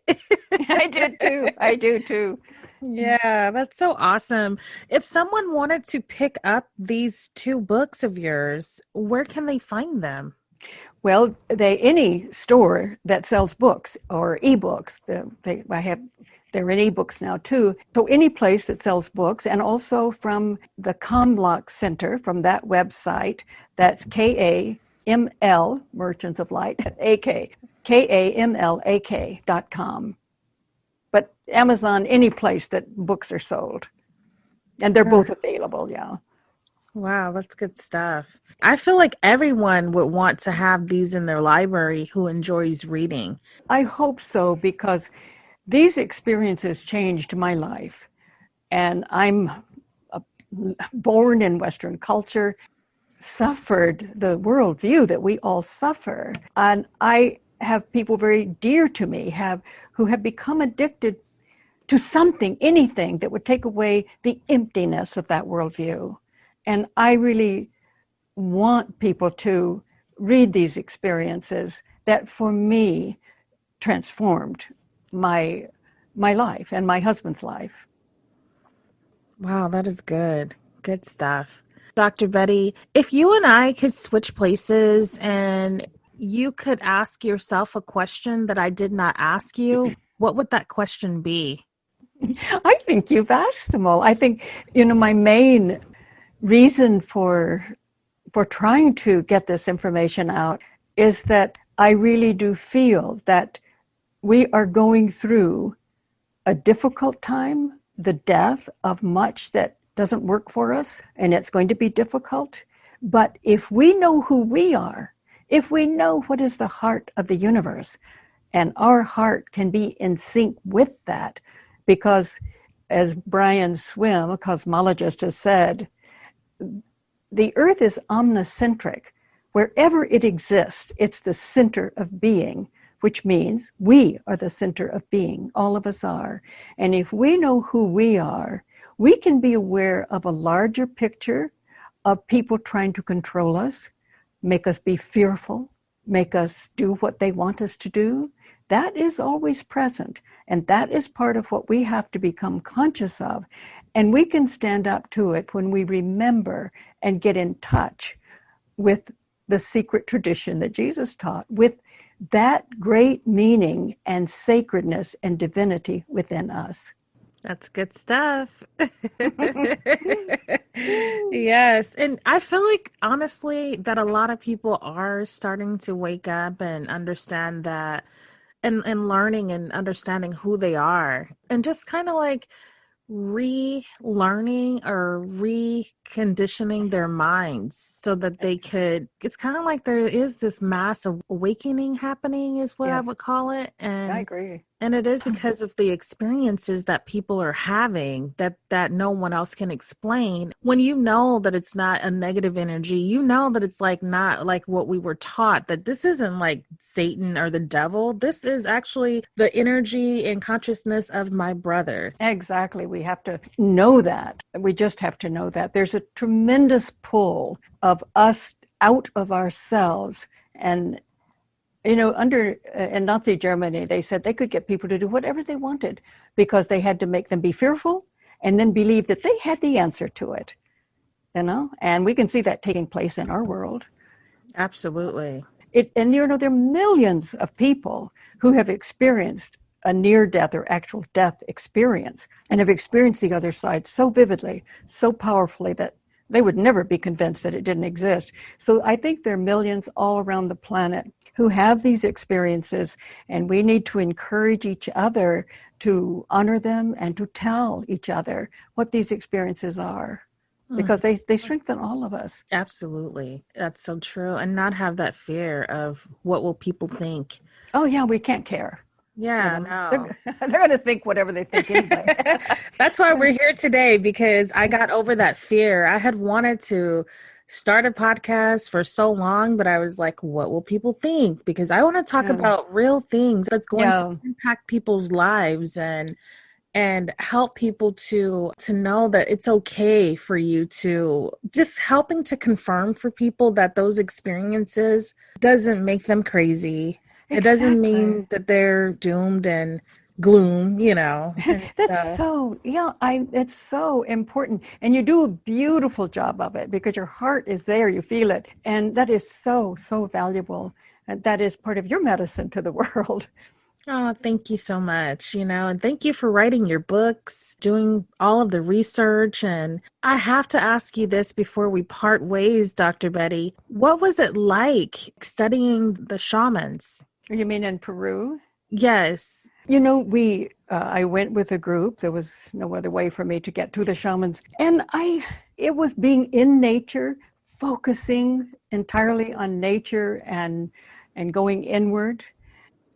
I do too. Yeah, that's so awesome. If someone wanted to pick up these 2 books of yours, where can they find them? Well, any store that sells books or ebooks, they're in ebooks now too. So any place that sells books, and also from the Comlock Center, from that website, that's KAML, Merchants of Light, AK, KAMLAK.com. But Amazon, any place that books are sold. And they're both available, yeah. Wow, that's good stuff. I feel like everyone would want to have these in their library who enjoys reading. I hope so, because these experiences changed my life. And I'm born in Western culture, suffered the worldview that we all suffer. And I have people very dear to me who have become addicted to something, anything that would take away the emptiness of that worldview. And I really want people to read these experiences that, for me, transformed my life and my husband's life. Wow, that is good. Good stuff. Dr. Betty, if you and I could switch places and you could ask yourself a question that I did not ask you, what would that question be? I think you've asked them all. I think, my main reason for trying to get this information out is that I really do feel that we are going through a difficult time, the death of much that doesn't work for us, and it's going to be difficult. But if we know who we are, if we know what is the heart of the universe, and our heart can be in sync with that, because as Brian Swim, a cosmologist, has said, the earth is omnicentric. Wherever it exists, it's the center of being, which means we are the center of being. All of us are. And if we know who we are, we can be aware of a larger picture of people trying to control us, make us be fearful, make us do what they want us to do. That is always present. And that is part of what we have to become conscious of. And we can stand up to it when we remember and get in touch with the secret tradition that Jesus taught, with that great meaning and sacredness and divinity within us. That's good stuff. Yes. And I feel like, honestly, that a lot of people are starting to wake up and understand that, and learning and understanding who they are, and just kind of like relearning or reconditioning their minds so that they could, it's kind of like there is this mass awakening happening is what I would call it. And I agree. And it is because of the experiences that people are having that no one else can explain. When you know that it's not a negative energy, you know that it's like not like what we were taught, that this isn't like Satan or the devil. This is actually the energy and consciousness of my brother. Exactly. We have to know that. We just have to know that. There's a tremendous pull of us out of ourselves. And under in Nazi Germany, they said they could get people to do whatever they wanted because they had to make them be fearful and then believe that they had the answer to it, and we can see that taking place in our world. Absolutely. And there are millions of people who have experienced a near-death or actual death experience and have experienced the other side so vividly, so powerfully that they would never be convinced that it didn't exist. So I think there are millions all around the planet who have these experiences, and we need to encourage each other to honor them and to tell each other what these experiences are, because they strengthen all of us. Absolutely. That's so true. And not have that fear of what will people think. Oh, yeah, we can't care. Yeah, no. They're going to think whatever they think anyway. That's why we're here today, because I got over that fear. I had wanted to start a podcast for so long, but I was like, what will people think? Because I want to talk about real things that's going to impact people's lives and help people to know that it's okay for you to just helping to confirm for people that those experiences doesn't make them crazy. Exactly. It doesn't mean that they're doomed and gloom, That's it's so important. And you do a beautiful job of it because your heart is there, you feel it. And that is so, so valuable. And that is part of your medicine to the world. Oh, thank you so much, and thank you for writing your books, doing all of the research. And I have to ask you this before we part ways, Dr. Betty. What was it like studying the shamans? You mean in Peru? Yes. I went with a group. There was no other way for me to get to the shamans. And it was being in nature, focusing entirely on nature and going inward,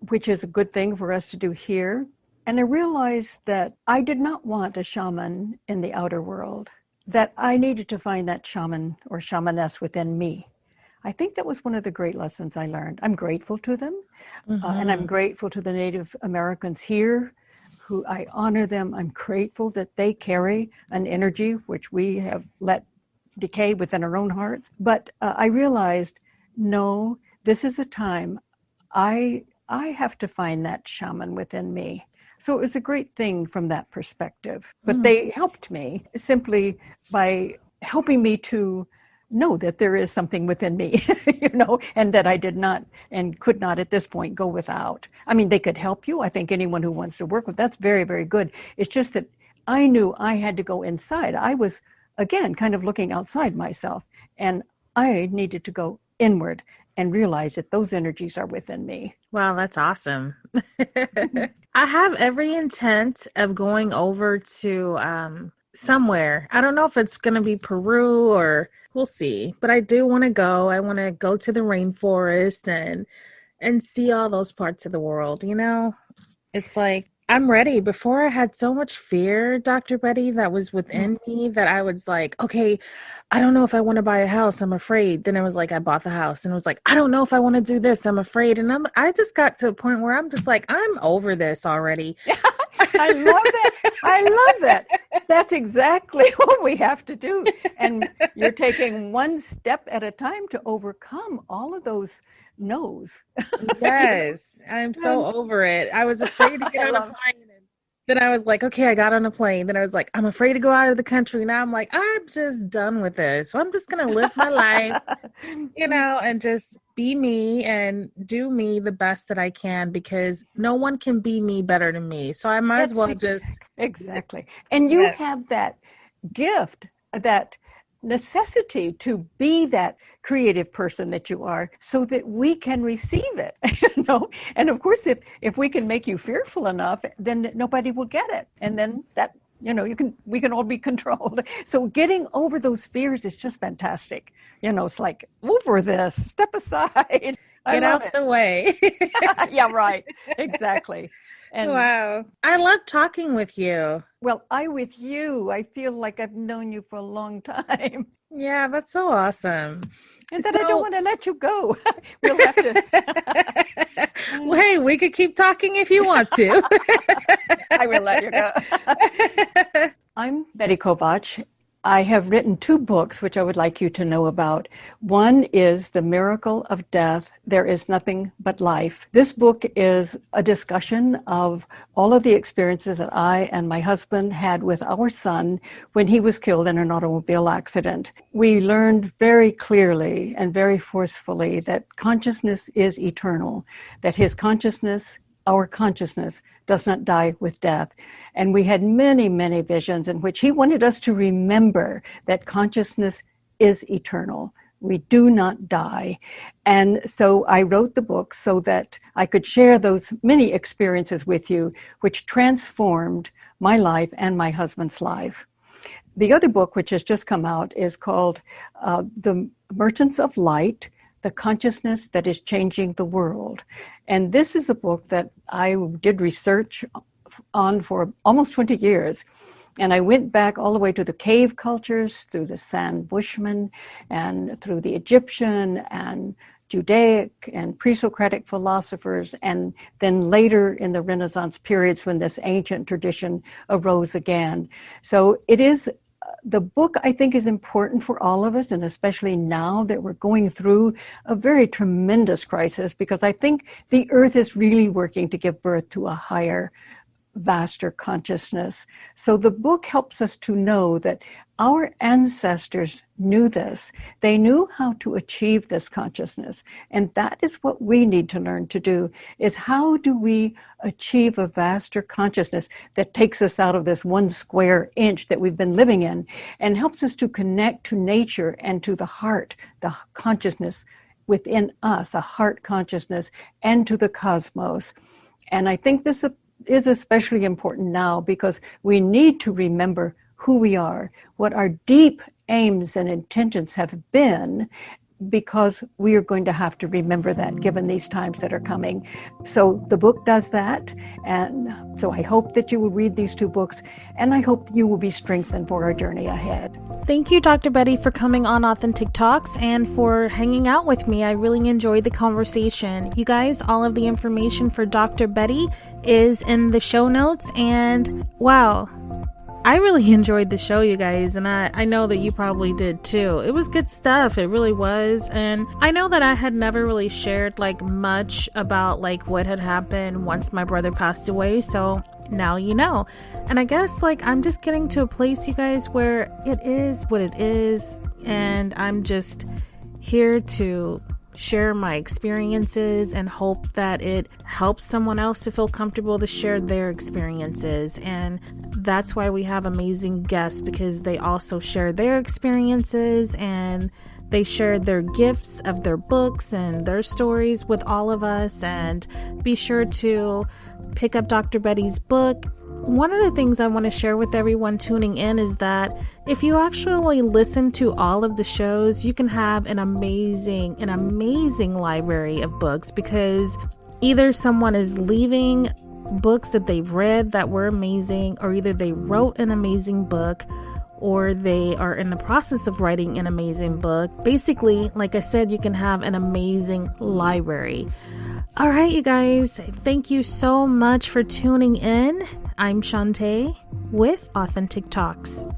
which is a good thing for us to do here. And I realized that I did not want a shaman in the outer world, that I needed to find that shaman or shamaness within me. I think that was one of the great lessons I learned. I'm grateful to them, and I'm grateful to the Native Americans here, who I honor them. I'm grateful that they carry an energy which we have let decay within our own hearts. But I realized, no, this is a time I have to find that shaman within me. So it was a great thing from that perspective. But they helped me simply by helping me to know that there is something within me, and that I did not and could not at this point go without. I mean, they could help you. I think anyone who wants to work with, that's very, very good. It's just that I knew I had to go inside. I was, again, kind of looking outside myself, and I needed to go inward and realize that those energies are within me. Wow, that's awesome. I have every intent of going over to somewhere. I don't know if it's going to be Peru or we'll see, but I do want to go. I want to go to the rainforest and see all those parts of the world. It's like, I'm ready. Before I had so much fear, Dr. Betty, that was within me that I was like, okay, I don't know if I want to buy a house. I'm afraid. Then it was like, I bought the house and it was like, I don't know if I want to do this. I'm afraid. And I just got to a point where I'm just like, I'm over this already. I love that. I love that. That's exactly what we have to do. And you're taking one step at a time to overcome all of those no's. Yes. I'm so over it. I was afraid to get on a plane. Then I was like, okay, I got on a plane. Then I was like, I'm afraid to go out of the country. Now I'm like, I'm just done with this. So I'm just going to live my life, and just be me and do me the best that I can, because no one can be me better than me. So I might as well just. Exactly. And you have that gift, that necessity to be that creative person that you are, so that we can receive it. And of course, if we can make you fearful enough, then nobody will get it, and then that we can all be controlled. So getting over those fears is just fantastic. It's like, over this, step aside, get out the way. Yeah, right. Exactly. And wow. I love talking with you. well, with you, I feel like I've known you for a long time. Yeah, that's so awesome. And that I don't want to let you go. We'll have to. Well, hey, we could keep talking if you want to. I will let you go. I'm Betty Kovacs. I have written 2 books which I would like you to know about. One is The Miracle of Death, There Is Nothing But Life. This book is a discussion of all of the experiences that I and my husband had with our son when he was killed in an automobile accident. We learned very clearly and very forcefully that consciousness is eternal, that his consciousness, our consciousness, does not die with death. And we had many, many visions in which he wanted us to remember that consciousness is eternal. We do not die. And so I wrote the book so that I could share those many experiences with you, which transformed my life and my husband's life. The other book, which has just come out, is called The Merchants of Light, The Consciousness That Is Changing the World. And this is a book that I did research on for almost 20 years. And I went back all the way to the cave cultures, through the Sand Bushmen, and through the Egyptian and Judaic and pre-Socratic philosophers, and then later in the Renaissance periods when this ancient tradition arose again. So it is the book, I think, is important for all of us, and especially now that we're going through a very tremendous crisis, because I think the earth is really working to give birth to a higher, vaster consciousness. So the book helps us to know that our ancestors knew this. They knew how to achieve this consciousness. And that is what we need to learn to do, is how do we achieve a vaster consciousness that takes us out of this 1 square inch that we've been living in and helps us to connect to nature and to the heart, the consciousness within us, a heart consciousness, and to the cosmos. And I think this is especially important now because we need to remember who we are, what our deep aims and intentions have been, because we are going to have to remember that given these times that are coming. So the book does that. And so I hope that you will read these 2 books, and I hope you will be strengthened for our journey ahead. Thank you, Dr. Betty, for coming on Authentic Talks and for hanging out with me. I really enjoyed the conversation. You guys, all of the information for Dr. Betty is in the show notes. And wow, I really enjoyed the show, you guys, and I know that you probably did too. It was good stuff. It really was. And I know that I had never really shared much about what had happened once my brother passed away. So now you know. And I guess I'm just getting to a place, you guys, where it is what it is. And I'm just here to share my experiences and hope that it helps someone else to feel comfortable to share their experiences. And that's why we have amazing guests, because they also share their experiences and they share their gifts of their books and their stories with all of us. And be sure to pick up Dr. Betty's book. One of the things I want to share with everyone tuning in is that if you actually listen to all of the shows, you can have an amazing library of books, because either someone is leaving books that they've read that were amazing, or either they wrote an amazing book, or they are in the process of writing an amazing book. Basically, like I said, you can have an amazing library. All right, you guys, thank you so much for tuning in. I'm Shanta with Authentic Talks.